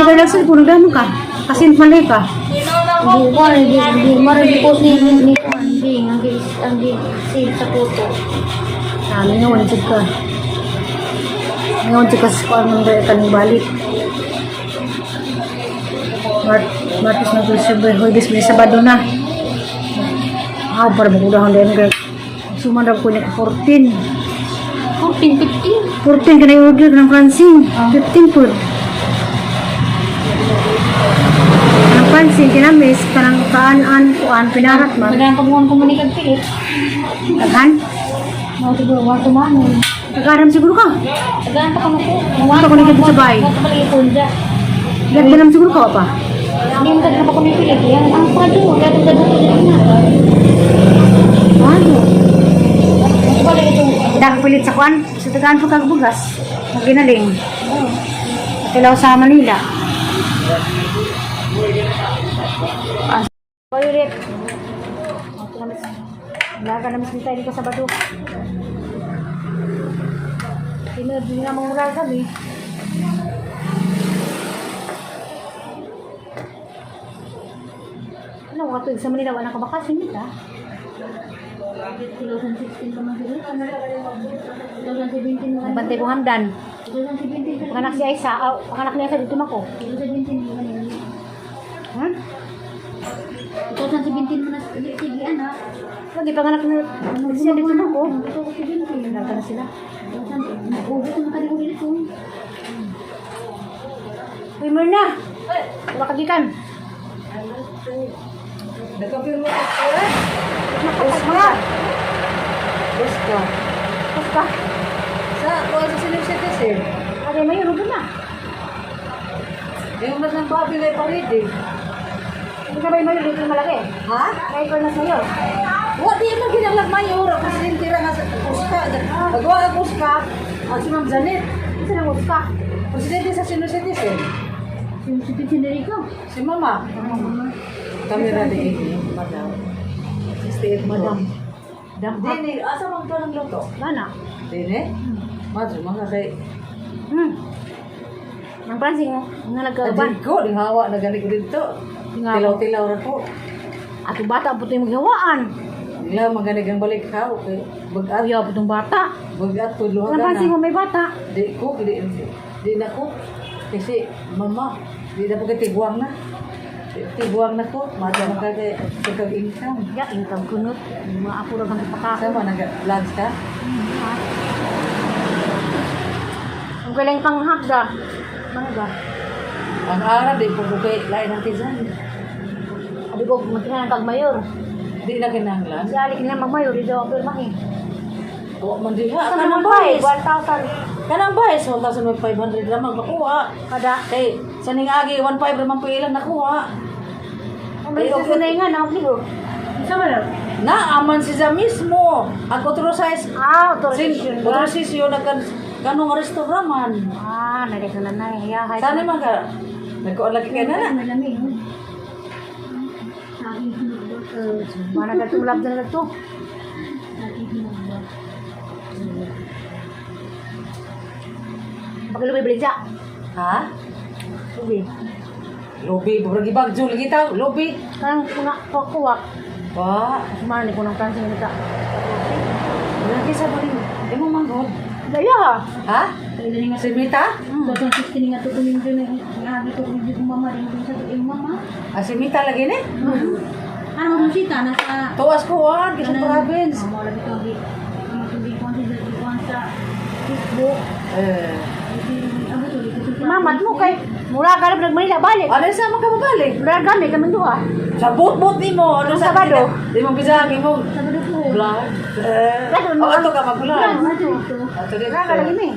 Hindi ka nagsulpon, nagdano ka. Kasi malay ka. Hindi ko, hindi ma-repost ni Andy, ang save sa photo. Sabi nga, wansig ka. Ngayon, sikas ko ang mga kaning balik. Martis na Tuesday, Huwebes, may Sabado na. Para magudahan din kay sumandag ko niya 14. 14, 15. 14 ka na i-order ng Francine. 15 po. Ang Francine, kinamis, kanang kuan, pinarat man. Magandang kabuhan komunikad pilit. Taghan? Mga siguro, mga tumanon. Nag-aram siguro ka. Magandang pa kamo po. Ito ko nagkita sa bahay. Mga kapalagi po dyan. Gagdalam siguro ka pa. Hindi mo ganda pa kami pilit. Yan, ang pado. Yan, ang ganda po dyan na. Ano? Mas kapalagi pilit sa kuan. Sa tagaan po kag bugas. Maginaling. Kailaw sa Manila. Violet. Laga na mas tayo dito sa Bado. Tinod din nga mga mural kami. Ano, mga tuwing sa Manila, wala ka bakasyon nila. 2016 pa man sila. 2017 man. Bantay kong hamdan. 2017 Panganak si Aisa, panganak ni Aisa dito mako. 2017 man yun. Hmm? 2017 man na sige anak. Lagi panganak ni siya dito mako. 2017. Nagka na sila. Nag-ubos na kaligo dito. Uy, Myrna! Wala ka gikan. Nagkapirma ko eh. Nakapag mga. Gusto. Basta. Sa kuha sa Silip Citizen. Agay mayo, rubo na. Yung mas ng babi na iparidi. Hindi ka ba yung mayo dito malaki? Ha? Kaya ko na sa'yo. Wa di man ginalag mayor. Presidente ra nga sa Kuska. Nagawa ang Kuska. Ang si Ma'am Janet. Isa na mo, ka. Presidente sa Silip Citizen. Si Pinsineri ko. Si Mama. Kami ra di madam. Stay madam. Dampak. Dini, asa man to ng luto? Mana? Dini? Madro, mga kay... Ang pransing mo, nga nagkauban. Adin ko, di hawa na galing ko dito. Nga. Tilaw-tilaw na po. Ato bata, puto yung maghawaan. Nila maganig ang balik ka. Okay. Bagat, Ayaw, putong bata. bagat po, luha Ang ka pransing mo, na. may bata. Di na ko. Kasi, mama, di na po ka tiguang na. Tiguang na ko. Mata mo ka kay income. Ya, income kunot. Mga ako lang ang ipakako. Sama, nag-lunch ka? Ang kailang panghagda. Mana ba? Ang araw, di po ko kay lain ng tizan. Abi ko, magkina ng kagmayor. Di na kinanglan. Si Ali kina magmayor, di daw pero mahi. O, mandiha. Sa Kanang naman ba eh, bayes. 1,000. Kanang bayes, 1,500 lamang makuha. Kada. Kay, sa ning-agi, 1,500 lamang po ilang nakuha. Ang may gusto na nga, nakapiligo. Isa ba lang? Naaman siya mismo. Ang authorized Authorization ba? authorization na kanong restauraman. Nalito na na. Yahay. Sana mga nagkuan lagi kay nana. Malamig. Sa akin hinubot. Mana ka tulab na to? Sa akin hinubot. Paglubi belanja. Ha? Lubi. Lobby, beragi bagjo lagi tau. Lobby. Kanang kuna pakuwak. Wa, Mana ni kunang pransing nita. lagi sa bali. Imo manggod. Daya. Ha? Kaya nga Si Mita? 2016 nga to kunin din nga dito kunin din mama din sa yung mama. Ah, si Mita lagi ni? Ano mo sita nasa Tuwas ko wan, kisang province. Mo lagi to di. Ang tuloy ko sa Facebook. Ano to dito sa Mamat mo kay mura ka na Manila balik. Ano sa mga kababalik? Mura kami kami duha. Sa bot-bot ni mo. Ano Ang sa Sabado? Di mo pisang mo. Sabi ko. Vlog. Ano, Oh, ato ka mag-vlog. Ano to? Ato dito. Mura ka lagi mi.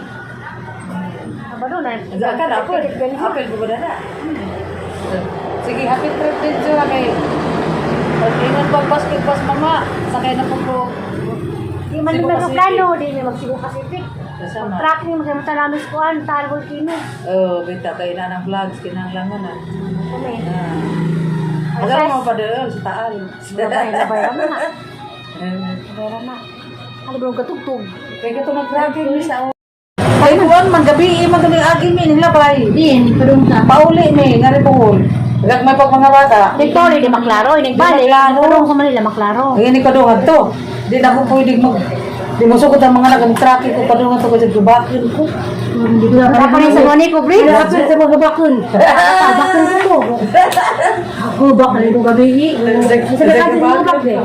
Abado na. Akan apel. Apel ko ba na? Sige, happy trip din siya kami. Pag-ingat po basket-bas mama. Sakay na po po. Di man Cebu may Pacific. plano, di may mag-Cebu Pacific. Kasama. Track ni magkama namin kuan, Tarbol Kino. Oh, bita kayo na ng vlogs. Kinanglangan na. Kami. Magkano mo pa doon sa taal. Labay na na. Labay na. Ano ba katugtog? Kaya ito nag-vlogging ni sa ay, kuwan, magabi, magabi-agi mi, nilabay. Din padung sa Pauli mi, nga rin buhol. Agak may pag mga bata. Dito, di maklaro, nagbalik. Ano sa Manila, maklaro. Ayan, ikaw doon to. Di na ako pwede mag... Di mo sugod ang mga nag-traffic ko pa doon to kasi gubakin ko. hindi ko na Ako na sa money ko, Bri. Dapat sa mga bakun. Bakun ko. Ako bakun ko gabi. Sa kasi mga bakun.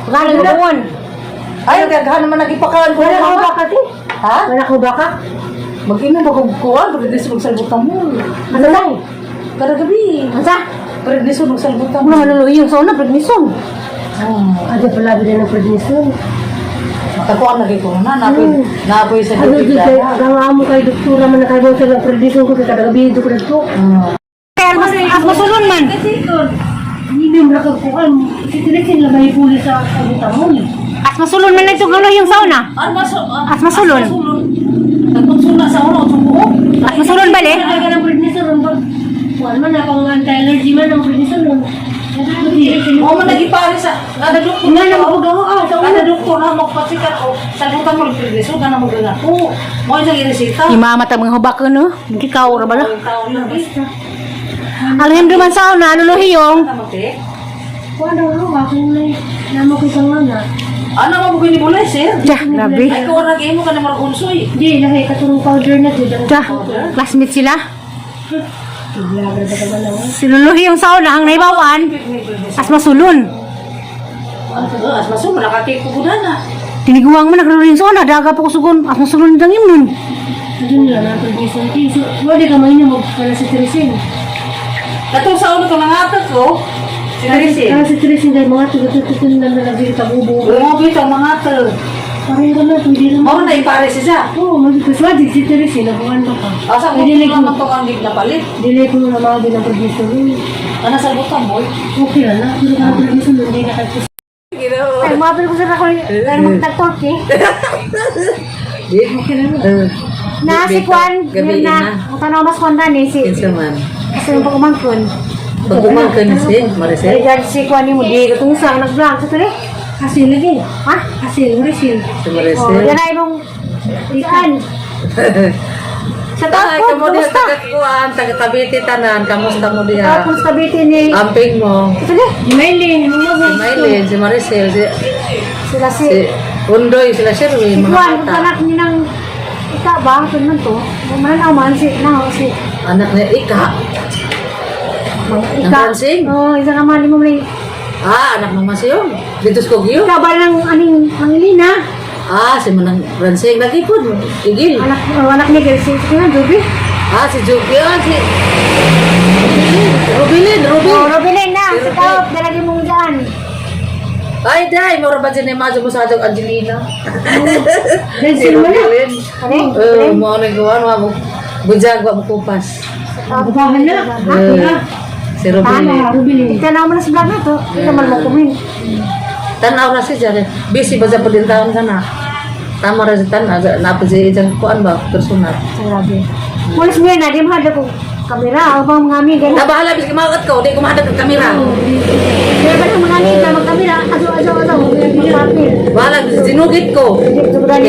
Galing mo doon. Ay, kagahan naman nag-ipakalan ko. Wala ko baka ti. Ha? Wala ko baka. Mag-ina ba kong kuwan? Pero di sa magsalbutan mo. Ano lang? Kada gabi. Asa? Pero di sa magsalbutan Ano mo. manuluyo sa una, permission. Ada pala din ng permission. Makakuan lagi ko na. Napoy sa Ano di dito. kay ang amo kay doktora man nakay sa ng permission ko kada gabi dito ko dito. Kaya mas masulon man. Hindi mo nakagkuhan. Sitirisin lang may pulis sa kabutan mo. As masulon man ito gulo yung sauna. As masulon. Nagpagsula sa ulo, sumbuo. As masulon bali. Kaya ka ng prednisol, kuwan man na pang anti-allergy man ang prednisol. Oo man nagipari sa kada doktor. Nga na magagawa sa kada doktor na magpasikat o sagutan mo ng prednisol ka na magagawa. Oo, mo yung iresita. Imamata mga hubak ko no. Gikaw ra bala. Ang tao lang basta. Alhem duman sauna luluhiyong. Kuwan daw ako, ako namo ko isang nga. Ano mo ko ni bulay, sir? Ja, grabe. Ay, ko na mo ka na marunsoy. Di, lahi katulong powder na dito. Ja, classmate sila. Vlogger ba ka ba lang? Siluluhiyong sauna ang naibawan. As masulon. As maso, malakati ko buda na. Tiniguang mo nagluluhiyong sauna. Daga pa ko sugon. As masulon dang yun nun. Hindi nila na producer. Wala ka may na magpala si Teresin. Katong sa ulo ko nangatak ko. Si Teresin. Si Teresin dahil mga tugatututun na nalagay sa bubo. Oo, bito, mga tel. Parang gano'n, hindi naman. Oo, naipare siya. Oo, magkaswadi si Teresin. Nakuhan pa ka. Asa ko hindi naman ito kang na palit. Dili ko na mga din ang producer. Ano sa butan, boy? Okay na. Pero ka producer, hindi na kayo. Ay, mabili ko sa ako. Ay, mag-talk eh. Okay na. Na si Kwan, yun na. Ang tanong mas Kwan ni si. man. Kasi yung pagkumangkon. Pagkumangkon si Ay, Maricel. dyan si Kwan yung mudi. Katong isang nag-vlog sa tuloy. Hasil lagi. Ha? Hasil, resil. Si Oh, Maricel. yan ay mong ikan. Sa Ay, tapos, kamu diha kamusta? taga-kuan, taga-Tabiti tanan, kamusta mo diha? Tapos kabiti ni... Amping mo. Ito na. Maylin, Si Maylin, si Maricel, Sila si si... Undoy, sila Sherwin, Si mga Kwan, bata. anak ni ng... Ika ba? Ito naman to. Mananaw man si... Si... Anak niya, Ika. Ng Francine? Oo, isa naman ni mo may... Ah, anak ng Masyong. Dito sa Kogyo. Ika ba ng aning Pangilina? Ah, si Manang Francine, lagi po. Igil. Anak ni Gersi. Sige na, Dubi. Ah, si Juki. Ah, si... Rubilin, Rubil. Oh, Robin na. Si Si Rubil. Tao, dalagi mong dyan. Ay, day, mura ba dyan yung maso mo sa atong Angelina? Resil mo na. Rubilin. Ano? Mo na gawa, mo bujag, mo kupas. Babahan na. Ako na. Si Rubilin. Rubilin. Ika na mo na sa vlog na to. Hindi naman mo kumin. Tanaw na siya dyan. Busy ba sa palintaon ka na? Tama rin si tanaw. Napad siya dyan kuan ba? Personal. Grabe. Mulis mo yun na. Di mo hada ko kamera. O bang mga amiga na. Nabahala, bis kumakat ko. Di kumahadat ang kamera. Di ba ng mga amiga magkamera? Aso. Magpapil. Bahala, dinugit ko.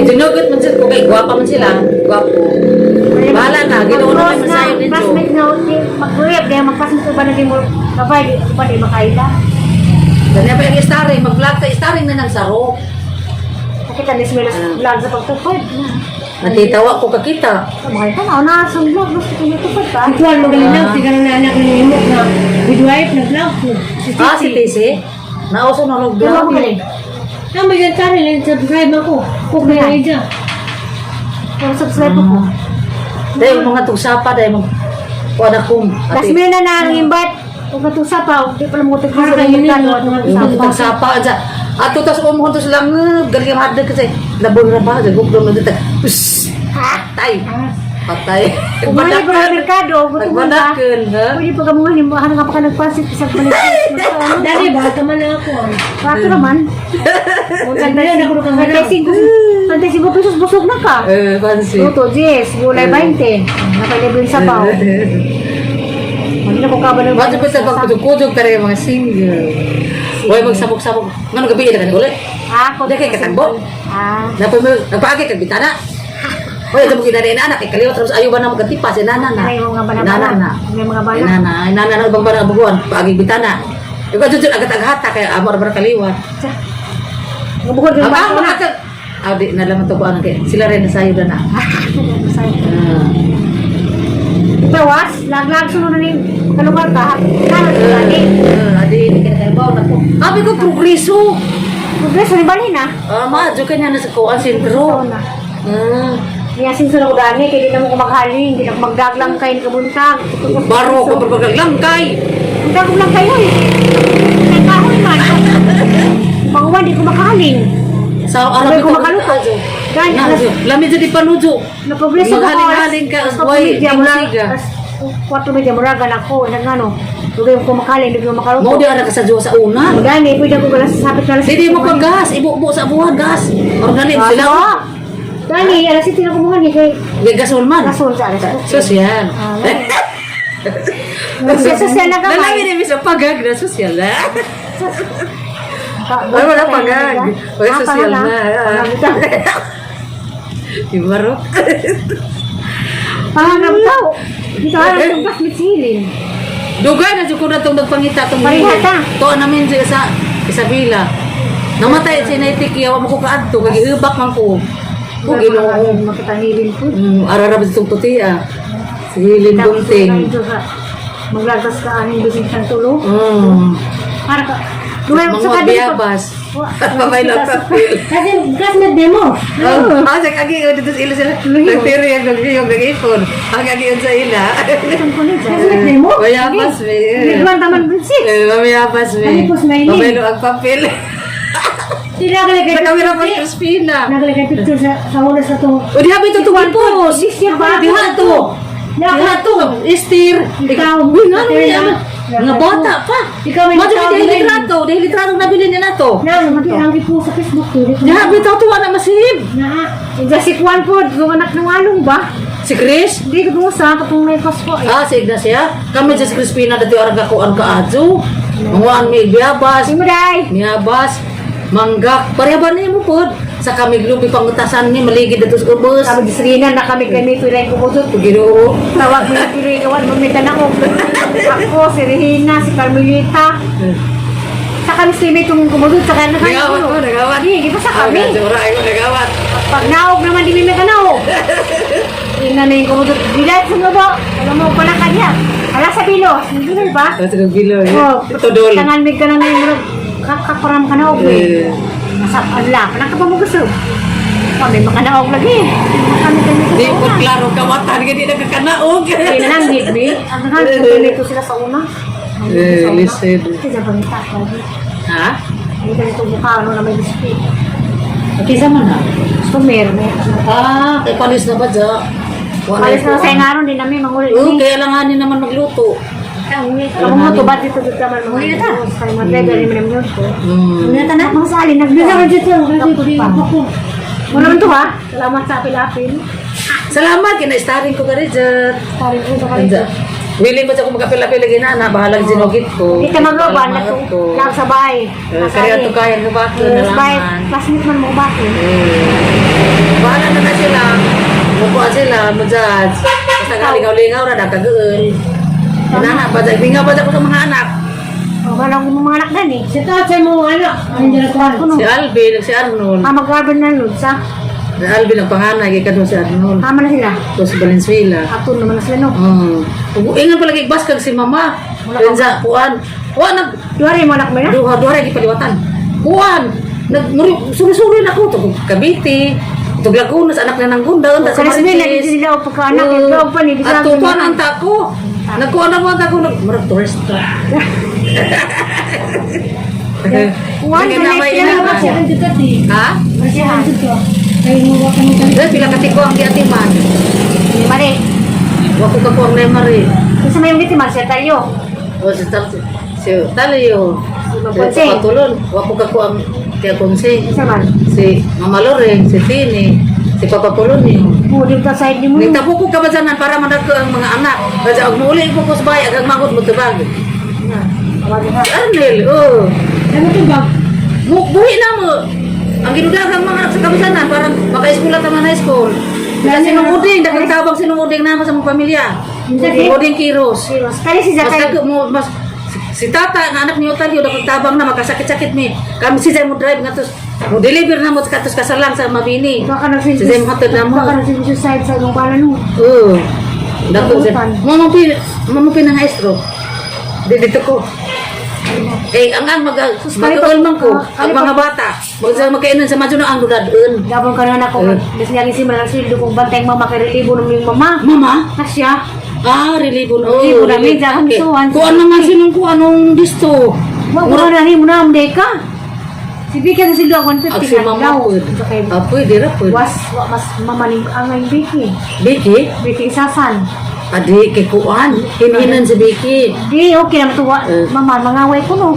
Dinugit man sila ko. Kaya gwapa man sila. Gwapo. Bahala na. Ginoon na may masayo nito. Classmate na. Mag-grip. Kaya magpasin ko ba na di mo. Kapay, di pa di makaila. Ganyan pa yung starring. Mag-vlog ka. Starring na nagsaro. Nakita ni Smelas vlog sa pagtupad. Natitawa ko kakita. Makita na. Nasa vlog. Gusto ko nitupad pa. Ituan mo galing lang. Sigaw na anak ng imok na midwife na vlog ko. Ah, si Tisi. Nauso na Vlog nag-vlog. mo galing. May gantari lang. Subscribe ako. Cook na yung idea. Pero subscribe ko. Dahil mga tugsapa. Dahil mga kuwan akong. Last minute na nang-invite. Kung natusa pa, di pala mo tignan sa Yun mga yun, kano. Tugsapa. Ato tas umuhon to silang galing hadad kasi labon na ba? Gugdong na dito. Pus! Patay! Patay! Kung mga libre ng merkado, gusto mo ba? Nagbadakan, ha? Pwede pa kamungan yung mahal nga pa ka nagpansit isang palit. Dali, bata man ako. Rato naman. Kantay 5 pesos, busog na ka. Fancy. Luto, 10, gulay 20. Napalibre yung sabaw. Hindi na ko ka ba ng Bakit ko sa pagkudog ka rin mga single? Huwag magsabog-sabog. Ngano gabi ka ulit? Ako. Hindi kay katagbo. Ah. Nagpaagay kag bitana. Hoy, ito mo kinanay na anak. Ikaliw, tapos ayaw ba na magkatipa si nana na? Ay, mga bala-bala. Nana na. May mga bala. Ay, nana na ibang barang abuguan. Paagay bitana. Yung ka jujur agad-agata kaya amor barang kaliwa. Bukod yung Aba, bala. mga kag... Di, nalaman to ko ano kaya. Sila rin nasayo na na. Tawas, lag-lag sunod na rin. Kalugar ka. Kano sa gani? Adi, hindi ka nakabaw na ko. Abi ko progreso. Progreso ni Balin ah. Maadyo ka niya na sa kuwan sentro. na. Niyasin sa ako dani, kaya di na mo kumakaling, di na ko magdaglang kayo kabuntag. Baro ko pagpaglang kay. Magdaglang lang kayo eh. Kaya kahoy man. Panguwan, di ko makaling. Sa Sabay araw ko makaluto. Gani, Lami jadi panujo. na progreso ko. Maghaling-haling ka, Tapos buhay, kapamilya, di mula musiga. 4 media muragan ako nang ano. Dugay ko makalin, dugay ko makaluto. Mo di ana ka sa Dios sa una. Gani, pwede ko galas sabit na Hindi mo pag gas, ibubo sa buwan gas. Organic sila. Gani, alas ito na kumuha ni kay Gasol man. Gasol sa alas. Social. Social na Dalawi kamay. ni bisa pagag na social na. Ay, wala pagag. Wala social na. Ibarok. Panganap tao. Dito harap ng plasmid silin. Dugay na jud ko na tong nagpangita tong Parihata. to namin sa Isabela. Namatay si Naitik yawa mo ko kaadto kay ibak man ko. Ko Ginoo. Makitangilin po. Ararab itong tutiya. Si Hilin Bunting. Maglagas ka aning bisig sang tulo. Para ka. Duhay mo Mga sa kadito. biyabas. Babay lang sa pil. Kasi classmate demo. Sa kagi dito sa ila sila. Nagtiri ang yung nag-ipon. Ang kagi sa ila. Classmate demo. Bayabas me. Bigwan taman bisig. Bayabas me. Ano po, Smiley? Babay lo ang papel. Di nakalagay Sa kamera pa Crispina. nakalagay picture sa ulas na to. O diha ba ito tuwan po? This year ba? Diha to. Diha to. Istir. Ikaw. Uy, nga naman. Nga bata pa. Ikaw may Madyo tawag dahil na yun. litrato. Dahil litrato nabili niya na to. Na, mati po sa Facebook. Diha ba ito tuwan na masihib? Na, si Juan po, yung anak ng along ba? Si Chris? Hindi ko sa katong may pasko. Ah, si Ignacia. Kami sa Crispina dati orang ako ang kaadyo. Manguan may biyabas. Sino day? Miyabas. Manggak. Pareha niya mo po. Sa kami lupi pangutasan ni maligid dito sa ubos. Sabi di Serena na kami kami tuloy ko po Ginoo. tawag mo yung tuloy kawan mamita na ko. Ako, si Regina, si Carmelita. Sa kami si May itong kumudod sa kanya. Nagawat ko, nagawat. Hindi, kita sa kami. Jura ko nagawat. Pag naog naman, di may kanaog. Ina na yung kumudod. Dilat sa nubo. Alam mo pala kanya. Ala sa bilo. Hindi ba? Kasi kong bilo. Oh, Tudol. tangan may ka na ngayon. Kakaparam ka na og. Nasa ala. Panang ka pa mo gusto. Kami makanaog lagi. Di po klaro kawatan. Hindi nagkakanaog. Hindi na lang, Gidby. Ang nagkakatuloy sila sa una. Listen. Kasi sa bangita ko. Ha? Hindi ka nito mukha, ano na may biscuit. Kisa man na. Gusto meron eh. Ah, kay palis na ba dyan? Alis na sa ngaron din namin, mangulit. Kaya langanin naman magluto. Ako mo to, ba't dito dito naman mangulit ta? Sa mga trega rin naman yung ko. Mangulit na, mga salin, nagbisa ka dito. Mo naman to ha? Salamat sa apil-apil. Salamat, kina-starring ko ka rin dyan. Sorry po sa Anja. kanito. Willing ba siya kung magkapila-pila gina na, bahalang sinugit ko. Dito magloban, lang sa bahay. Kaya ito kaya ng bako na Sa bahay, laman. classmate man mo bakit? Bahala na sila. Mukuha sila, mo-judge. Basta galingaw-lingaw na, nakagul. Anak ba dyan? Bingaw ba dyan ko sa mga anak? Walang yung mga anak dan eh. Si tatay mo anak. Andiyan na ko. Si Alvin, si Arnold. Mag-garden na nun sa. Si Alvin ang panganay, kaya doon si Arnold. Tama na sila. Doon si Valenzuela. Ato naman na sila no. Ingan palagi baskag si mama. Renza, kuan. Kuan, Duwari mo anak mo na. duha lagi paliwatan. Kuan, suri-suri na ko. Ito Cavite. Ito Lagunas, anak na ng Gunda. Sa Rasmel, nagiging sila o pagka-anak. Ito pa ni. At tupan ang tako. Nagkuhan na mo ang tako. Marag tourist ka. Kuwan, kanay sila ba siya? Ha? Masihan. Dahil pila katiko ang diatiman. Mari. Wako ka po ang lemari. Kasi may ulit man siya tayo. O si Talio. Si Patulon. Wako ka po ang Tia Konseng. Isa man. Si Mama Loreng, si Tini, si Papa Polonio. Pwede ka side ni mo. Nagtabuko ka ba dyan para managko ang mga anak? Kasi ang muli ko sa bahay, agad magod mo tubag. Si Arnel, oh. Ano ito ba? Buhi na mo. Ang ginudagang mga anak sa kabisanan, parang maka-eskwela tama na school. Kasi sinunguding, nagkagtabang sinunguding naman sa mga pamilya. Sinunguding Kiros. Kaya si Mas Zakay. si tata, ang anak ni Otalio, nagkagtabang na, makasakit-sakit mi. Kami si Zay mo drive nga tos, mo deliver na mo sa katos kasalang sa Mabini. Baka nagsin. Si Zay mo hatod na mo. Baka nagsin suicide sa ibang pala no. Oo. Dapat siya. Mamupin ang maestro. Dito ko. Eh, ang mag-ulman ko, ang mga bata, magkainan sa madyo na ang dudadun. Gabon ka na ako. Kasi nga si Malang Sildo kung bantay mama kay relibo ng yung mama. Mama? Kasya. Ah, relibon. Relibon namin, dahil misuhan. Kuan naman sinong anong disto. Mura na rin mo na amday ka. Si Bika na Sildo ako 150 Ang si mama po. Pwede ra po. Was, mas mama ni ang Biki. Biki? Biki Sasan. Adi, kay Kuan. Hinihinan si Vicky. Di, okay naman tuwa. Mama, mangaway ko no.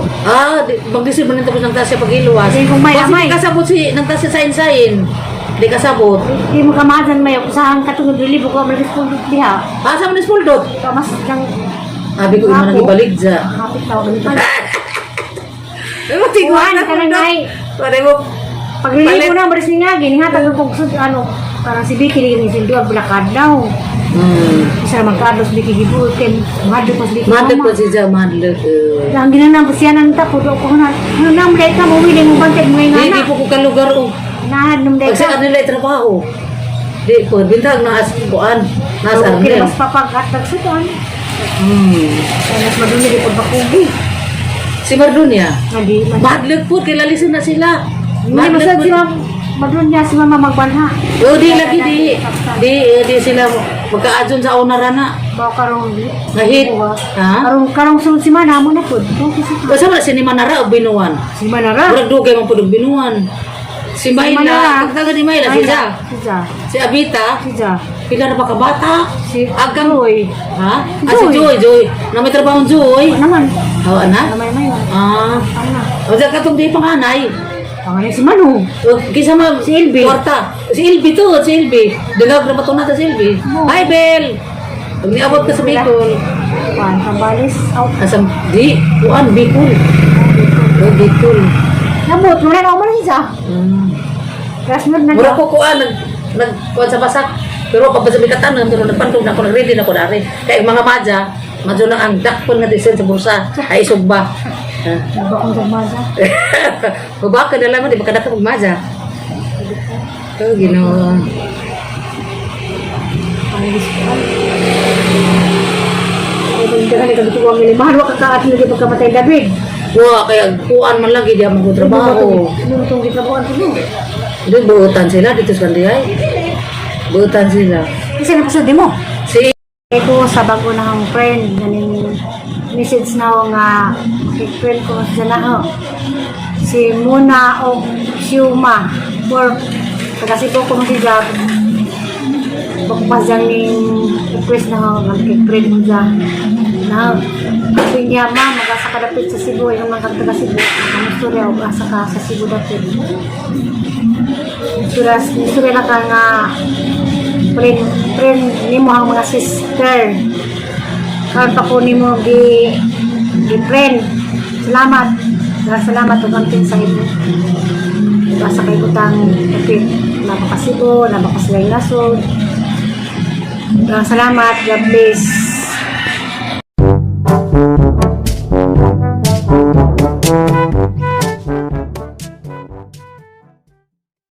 Magdisip mo nang tapos ng tasya pag-iluwas. Di, kung may Kasi amay. di kasabot si, nang tasya sain-sain. Di kasabot. Di mo kamadan may saan katungod relibo ko malis po diha. Asa mo ni Spuldot? Kamas nang Abi ko yung Ako? ibalig dya. kapit tao ganito. Tiguan Kuan ka nang nay. Pare mo. Pag relibo na malis ni nga ginihatag ko sud ano parang si Vicky ni sindu ang blakad daw. Isa magkados Vicky gibutin. Madlo pas Vicky. Madlag po si Dya, madlag. Ang ginanang siya nang tapo do ko na. Ano nang dai ka mo wili mo bantay mo Di nga po ko kalugar o. Nahad nung dai Pag sa ka. kanila trabaho. Di po, bintag na as Kuan. Nasa Okay, Arnel. mas papagatag sa tuan. Mas maduli di pud bakugi. Si Mardunia. Ngadi mas Madlag po, kilalisin na sila. Hindi Madlag masad po. si Madun niya si mama magbanha. O di lagi di sila magkaadyon sa onaran na. Bawa karong Ngahit. Ha? karong sunod si mana mo na pud. Basta wala si ni Manara o Binuan. Si Manara. Murag dugay man pud og Binuan. Si Manara. Mayla, pagtaga ni Mayla, si Ja. Siya. Si Abita, Siya. pila na pa kabata. Si Agang, Joy. ha? Joy. Si Joy. Na may trabaho Joy. Ano naman? Hawa na? Namay may. Ah. Ano? O dyan katong di panganay. Pangalan si Manu. O, kisa ma, Si Ilby. Kwarta. Si Ilby to, si Ilby. Dagag na bato natin si Ilby. Hi, Bel. Pag niabot ka sa Bicol. Pan Tambalis. Out. Asam, di, kuan, Bicol. O, Bicol. Nabot mo na ako man siya. Klasmod na Mura ko kuan, kuan sa basak. Pero pag sa bikatan, nagpantog na ako, nag-ready na ako na rin. Kaya yung mga madya, madyo na ang dakpon nga design sa bursa. Ay, sugba. Naba kong gumasa. Babaka na lang, di ba kadaka pag madya? Oh, ginawa. Pangalis ko. Ito yung kanya kagituwang nila. Mahal ka kaat na di pagkamatay David. Wah, kaya kuan man lagi, di ako magtrabaho. Ano itong gitrabuhan ko no? Doon, buutan sila dito sa Kandiay. Buutan sila. Kasi napasod mo. Si Ito sa bago na ang friend, ganing message na ako nga friend ko sa na si Muna o Siuma for pagkasipo ko si Jab pagpasang ning request na ako mag-friend mo dyan na sabi niya ma mag-asa ka dapit sa Cebu yung mga taga Cebu ang istorya o asa ka sa Cebu dapit istorya na ka nga friend ni mo ang mga sister karon pa ko ni mo di friend salamat ug amping sa imo basta kay butang kapit napakasibo napakaslay nasod salamat God bless